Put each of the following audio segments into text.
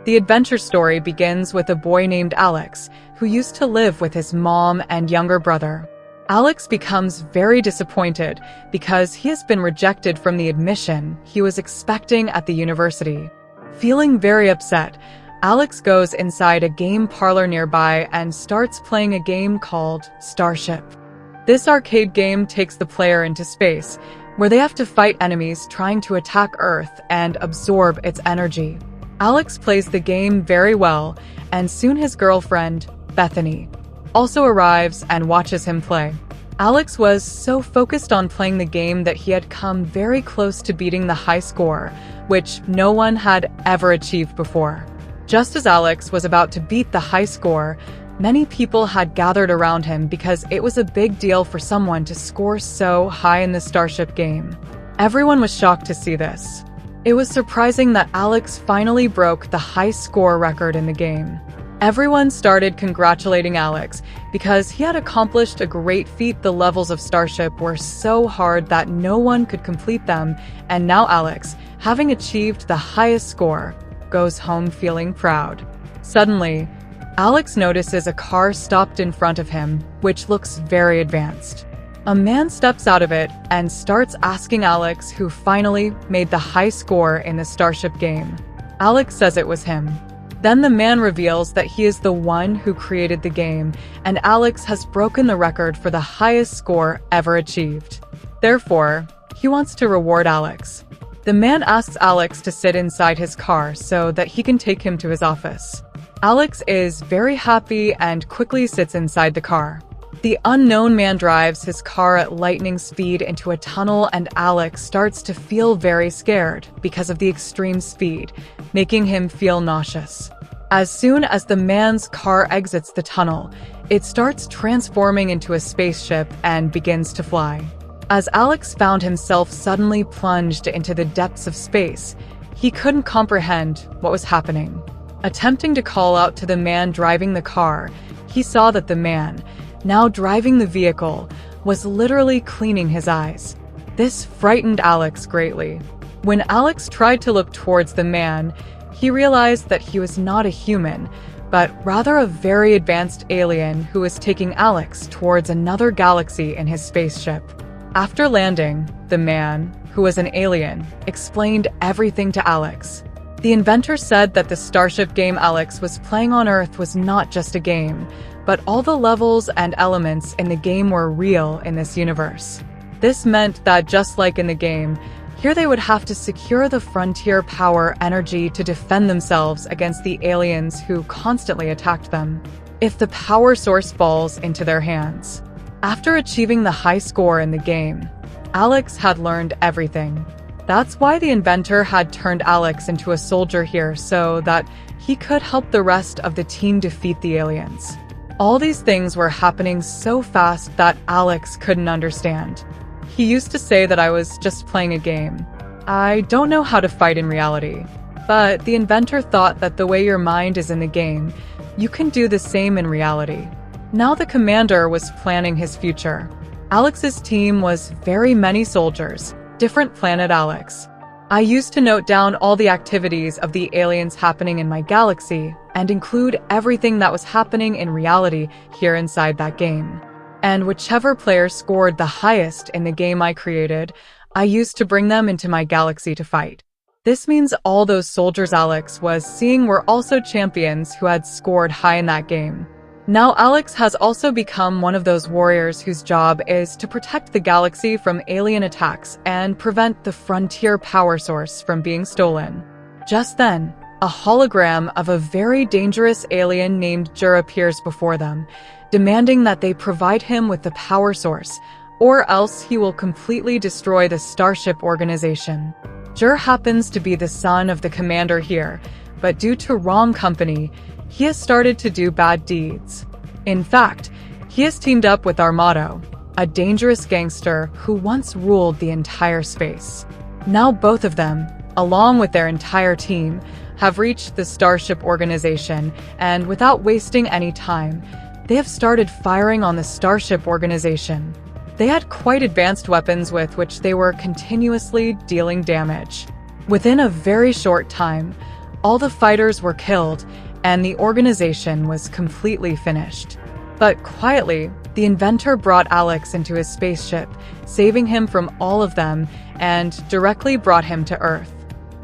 The adventure story begins with a boy named Alex, who used to live with his mom and younger brother. Alex becomes very disappointed because he has been rejected from the admission he was expecting at the university. Feeling very upset, Alex goes inside a game parlor nearby and starts playing a game called Starship. This arcade game takes the player into space, where they have to fight enemies trying to attack Earth and absorb its energy. Alex plays the game very well, and soon his girlfriend, Bethany, also arrives and watches him play. Alex was so focused on playing the game that he had come very close to beating the high score, which no one had ever achieved before. Just as Alex was about to beat the high score, many people had gathered around him because it was a big deal for someone to score so high in the Starship game. Everyone was shocked to see this. It was surprising that Alex finally broke the high score record in the game. Everyone started congratulating Alex because he had accomplished a great feat. The levels of Starship were so hard that no one could complete them, and now Alex, having achieved the highest score, goes home feeling proud. Suddenly, Alex notices a car stopped in front of him, which looks very advanced. A man steps out of it and starts asking Alex who finally made the high score in the Starship game. Alex says it was him. Then the man reveals that he is the one who created the game, and Alex has broken the record for the highest score ever achieved. Therefore, he wants to reward Alex. The man asks Alex to sit inside his car so that he can take him to his office. Alex is very happy and quickly sits inside the car. The unknown man drives his car at lightning speed into a tunnel, and Alex starts to feel very scared because of the extreme speed, making him feel nauseous. As soon as the man's car exits the tunnel, it starts transforming into a spaceship and begins to fly. As Alex found himself suddenly plunged into the depths of space, he couldn't comprehend what was happening. Attempting to call out to the man driving the car, he saw that the man, now driving the vehicle, was literally cleaning his eyes. This frightened Alex greatly. When Alex tried to look towards the man, he realized that he was not a human, but rather a very advanced alien who was taking Alex towards another galaxy in his spaceship. After landing, the man, who was an alien, explained everything to Alex. The inventor said that the Starship game Alex was playing on Earth was not just a game, but all the levels and elements in the game were real in this universe. This meant that just like in the game, here they would have to secure the frontier power energy to defend themselves against the aliens who constantly attacked them, if the power source falls into their hands. After achieving the high score in the game, Alex had learned everything. That's why the inventor had turned Alex into a soldier here, so that he could help the rest of the team defeat the aliens. All these things were happening so fast that Alex couldn't understand. He used to say that I was just playing a game. I don't know how to fight in reality. But the inventor thought that the way your mind is in the game, you can do the same in reality. Now the commander was planning his future. Alex's team was very many soldiers, different planet Alex. I used to note down all the activities of the aliens happening in my galaxy and include everything that was happening in reality here inside that game. And whichever player scored the highest in the game I created, I used to bring them into my galaxy to fight. This means all those soldiers Alex was seeing were also champions who had scored high in that game. Now Alex has also become one of those warriors whose job is to protect the galaxy from alien attacks and prevent the frontier power source from being stolen. Just then, a hologram of a very dangerous alien named Jur appears before them, demanding that they provide him with the power source, or else he will completely destroy the Starship organization. Jur happens to be the son of the commander here, but due to wrong company, he has started to do bad deeds. In fact, he has teamed up with Armado, a dangerous gangster who once ruled the entire space. Now both of them, along with their entire team, have reached the Starship organization, and without wasting any time, they have started firing on the Starship organization. They had quite advanced weapons with which they were continuously dealing damage. Within a very short time, All the fighters were killed, and the organization was completely finished. But quietly, the inventor brought Alex into his spaceship, saving him from all of them, and directly brought him to Earth.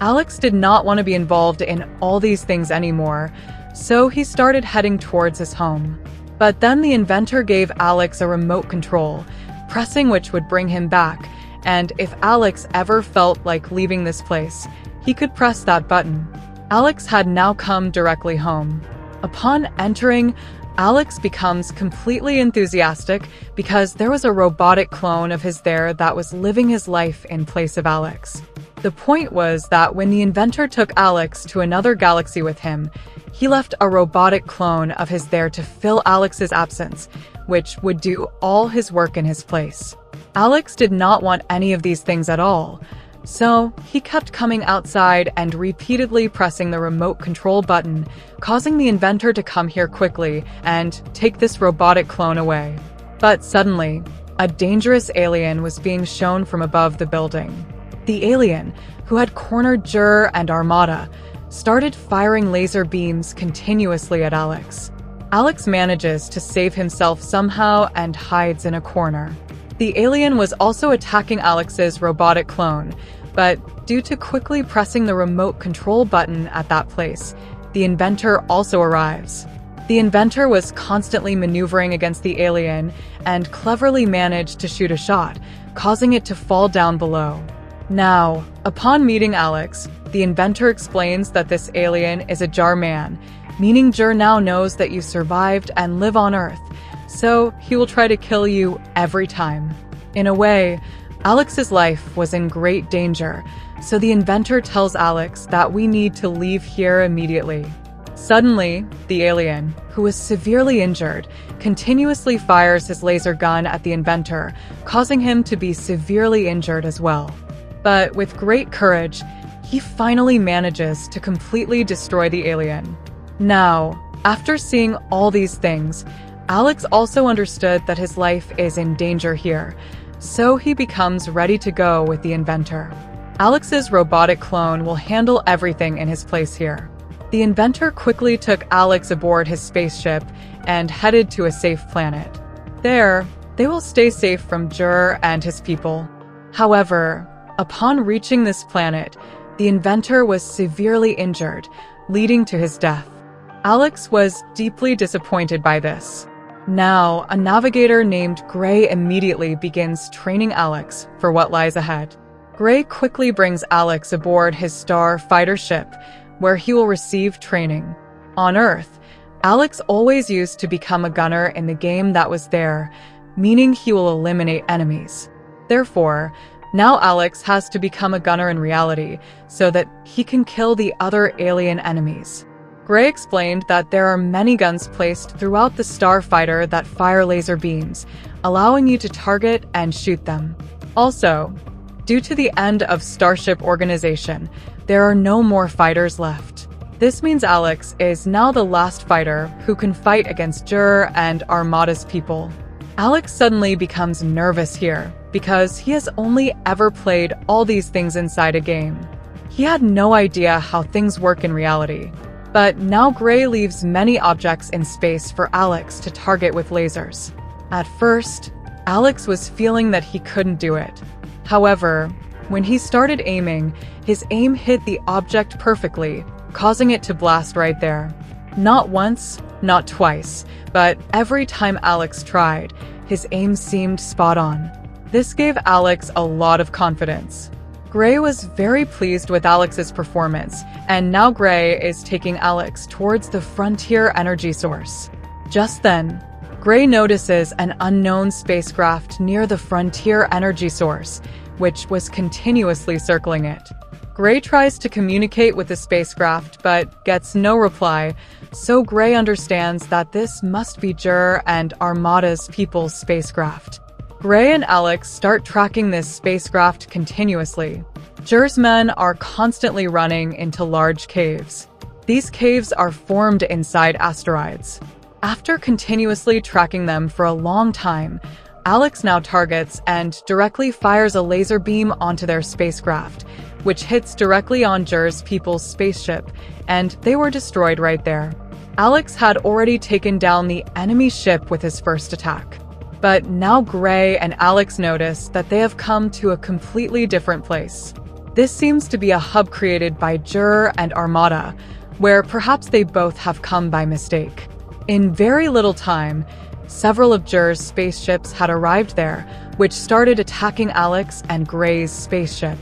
Alex did not want to be involved in all these things anymore, so he started heading towards his home. But then the inventor gave Alex a remote control, pressing which would bring him back, and if Alex ever felt like leaving this place, he could press that button. Alex had now come directly home. Upon entering, Alex becomes completely enthusiastic because there was a robotic clone of his there that was living his life in place of Alex. The point was that when the inventor took Alex to another galaxy with him, he left a robotic clone of his there to fill Alex's absence, which would do all his work in his place. Alex did not want any of these things at all, so he kept coming outside and repeatedly pressing the remote control button, causing the inventor to come here quickly and take this robotic clone away. But suddenly, a dangerous alien was being shown from above the building. The alien, who had cornered Jur and Armada, started firing laser beams continuously at Alex. Alex manages to save himself somehow and hides in a corner. The alien was also attacking Alex's robotic clone, but due to quickly pressing the remote control button at that place, the inventor also arrives. The inventor was constantly maneuvering against the alien and cleverly managed to shoot a shot, causing it to fall down below. Now, upon meeting Alex, the inventor explains that this alien is a Jar man, meaning Jur now knows that you survived and live on Earth, so he will try to kill you every time. In a way, Alex's life was in great danger, so the inventor tells Alex that we need to leave here immediately. Suddenly, the alien, who was severely injured, continuously fires his laser gun at the inventor, causing him to be severely injured as well. But with great courage, he finally manages to completely destroy the alien. Now, after seeing all these things, Alex also understood that his life is in danger here, so he becomes ready to go with the inventor. Alex's robotic clone will handle everything in his place here. The inventor quickly took Alex aboard his spaceship and headed to a safe planet. There, they will stay safe from Jur and his people. However, upon reaching this planet, the inventor was severely injured, leading to his death. Alex was deeply disappointed by this. Now, a navigator named Gray immediately begins training Alex for what lies ahead. Gray quickly brings Alex aboard his star fighter ship, where he will receive training. On Earth, Alex always used to become a gunner in the game that was there, meaning he will eliminate enemies. Therefore, now Alex has to become a gunner in reality so that he can kill the other alien enemies. Gray explained that there are many guns placed throughout the starfighter that fire laser beams, allowing you to target and shoot them. Also, due to the end of Starship Organization, there are no more fighters left. This means Alex is now the last fighter who can fight against Jur and Armada's people. Alex suddenly becomes nervous here because he has only ever played all these things inside a game. He had no idea how things work in reality. But now Gray leaves many objects in space for Alex to target with lasers. At first, Alex was feeling that he couldn't do it. However, when he started aiming, his aim hit the object perfectly, causing it to blast right there. Not once, not twice, but every time Alex tried, his aim seemed spot on. This gave Alex a lot of confidence. Gray was very pleased with Alex's performance, and now Gray is taking Alex towards the frontier energy source. Just then, Gray notices an unknown spacecraft near the frontier energy source, which was continuously circling it. Gray tries to communicate with the spacecraft but gets no reply, so Gray understands that this must be Jur and Armada's people's spacecraft. Gray and Alex start tracking this spacecraft continuously. Jur's men are constantly running into large caves. These caves are formed inside asteroids. After continuously tracking them for a long time, Alex now targets and directly fires a laser beam onto their spacecraft, which hits directly on Jur's people's spaceship, and they were destroyed right there. Alex had already taken down the enemy ship with his first attack. But now Gray and Alex notice that they have come to a completely different place. This seems to be a hub created by Jur and Armada, where perhaps they both have come by mistake. In very little time, several of Jur's spaceships had arrived there, which started attacking Alex and Gray's spaceship.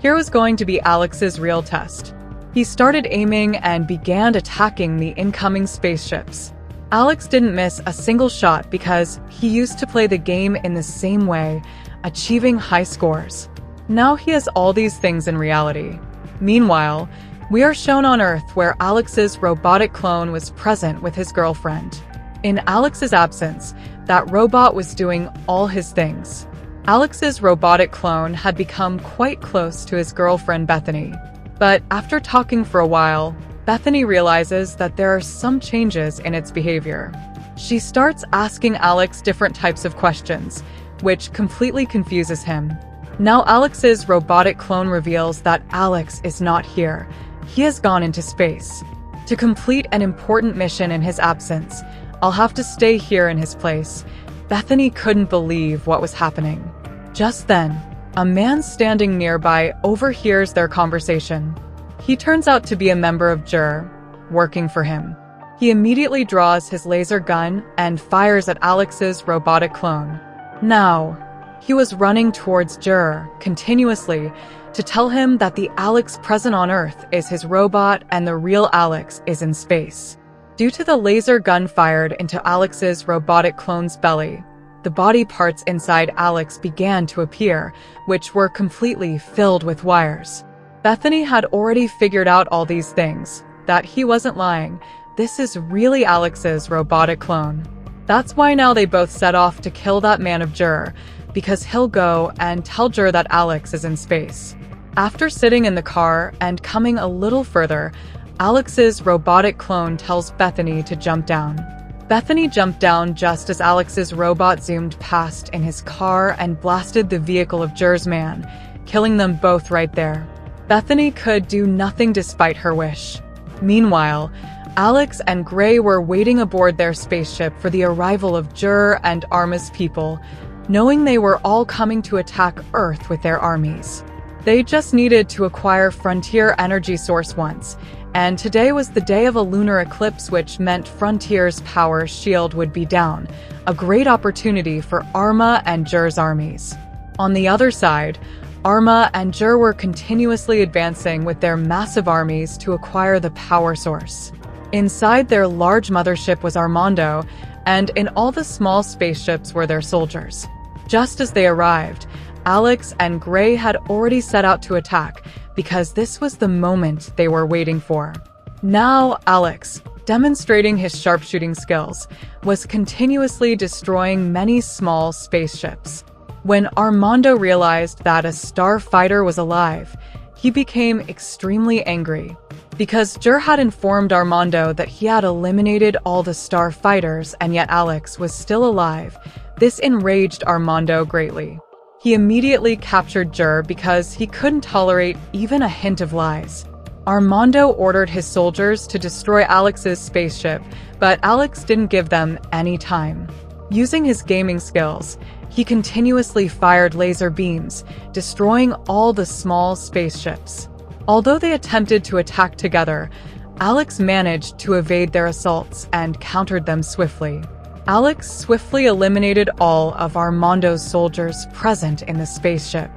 Here was going to be Alex's real test. He started aiming and began attacking the incoming spaceships. Alex didn't miss a single shot because he used to play the game in the same way, achieving high scores. Now he has all these things in reality. Meanwhile, we are shown on Earth where Alex's robotic clone was present with his girlfriend. In Alex's absence, that robot was doing all his things. Alex's robotic clone had become quite close to his girlfriend Bethany. But after talking for a while, Bethany realizes that there are some changes in its behavior. She starts asking Alex different types of questions, which completely confuses him. Now Alex's robotic clone reveals that Alex is not here. He has gone into space. To complete an important mission in his absence, I'll have to stay here in his place. Bethany couldn't believe what was happening. Just then, a man standing nearby overhears their conversation. He turns out to be a member of Jur, working for him. He immediately draws his laser gun and fires at Alex's robotic clone. Now, he was running towards Jur continuously to tell him that the Alex present on Earth is his robot and the real Alex is in space. Due to the laser gun fired into Alex's robotic clone's belly, the body parts inside Alex began to appear, which were completely filled with wires. Bethany had already figured out all these things, that he wasn't lying. This is really Alex's robotic clone. That's why now they both set off to kill that man of Jur, because he'll go and tell Jur that Alex is in space. After sitting in the car and coming a little further, Alex's robotic clone tells Bethany to jump down. Bethany jumped down just as Alex's robot zoomed past in his car and blasted the vehicle of Jur's man, killing them both right there. Bethany could do nothing despite her wish. Meanwhile, Alex and Gray were waiting aboard their spaceship for the arrival of Jur and Arma's people, knowing they were all coming to attack Earth with their armies. They just needed to acquire Frontier energy source once, and today was the day of a lunar eclipse, which meant Frontier's power shield would be down, a great opportunity for Arma and Jur's armies. On the other side, Arma and Jur were continuously advancing with their massive armies to acquire the power source. Inside their large mothership was Armando, and in all the small spaceships were their soldiers. Just as they arrived, Alex and Gray had already set out to attack, because this was the moment they were waiting for. Now Alex, demonstrating his sharpshooting skills, was continuously destroying many small spaceships. When Armando realized that a starfighter was alive, he became extremely angry. Because Jur had informed Armando that he had eliminated all the starfighters and yet Alex was still alive, this enraged Armando greatly. He immediately captured Jur because he couldn't tolerate even a hint of lies. Armando ordered his soldiers to destroy Alex's spaceship, but Alex didn't give them any time. Using his gaming skills, he continuously fired laser beams, destroying all the small spaceships. Although they attempted to attack together, Alex managed to evade their assaults and countered them swiftly. Alex swiftly eliminated all of Armando's soldiers present in the spaceship.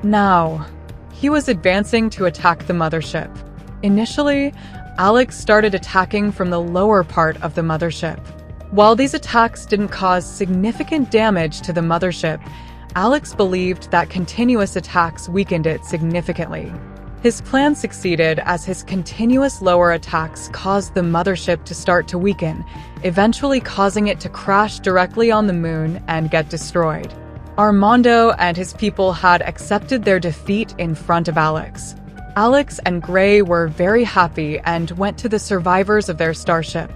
Now, he was advancing to attack the mothership. Initially, Alex started attacking from the lower part of the mothership. While these attacks didn't cause significant damage to the mothership, Alex believed that continuous attacks weakened it significantly. His plan succeeded as his continuous lower attacks caused the mothership to start to weaken, eventually causing it to crash directly on the moon and get destroyed. Armando and his people had accepted their defeat in front of Alex. Alex and Gray were very happy and went to the survivors of their starship.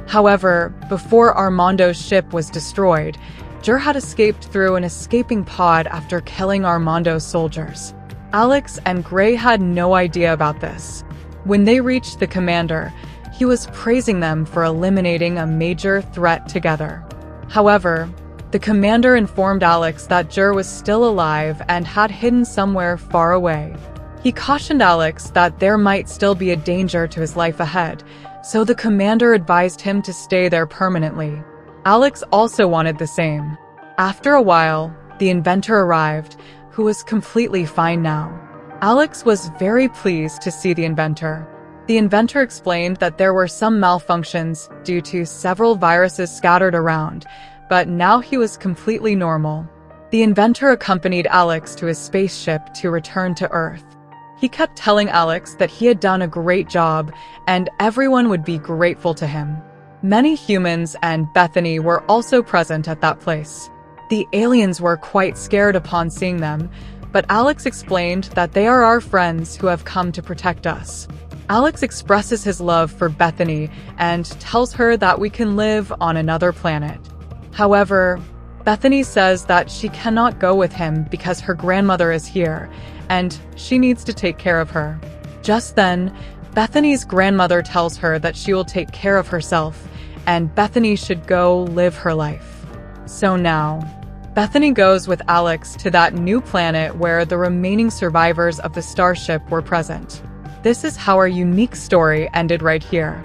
However, before Armando's ship was destroyed, Jur had escaped through an escaping pod after killing Armando's soldiers. Alex and Gray had no idea about this. When they reached the commander, he was praising them for eliminating a major threat together. However, the commander informed Alex that Jur was still alive and had hidden somewhere far away. He cautioned Alex that there might still be a danger to his life ahead, so the commander advised him to stay there permanently. Alex also wanted the same. After a while, the inventor arrived, who was completely fine now. Alex was very pleased to see the inventor. The inventor explained that there were some malfunctions due to several viruses scattered around, but now he was completely normal. The inventor accompanied Alex to his spaceship to return to Earth. He kept telling Alex that he had done a great job and everyone would be grateful to him. Many humans and Bethany were also present at that place. The aliens were quite scared upon seeing them, but Alex explained that they are our friends who have come to protect us. Alex expresses his love for Bethany and tells her that we can live on another planet. However, Bethany says that she cannot go with him because her grandmother is here, and she needs to take care of her. Just then, Bethany's grandmother tells her that she will take care of herself, and Bethany should go live her life. So now, Bethany goes with Alex to that new planet where the remaining survivors of the starship were present. This is how our unique story ended right here.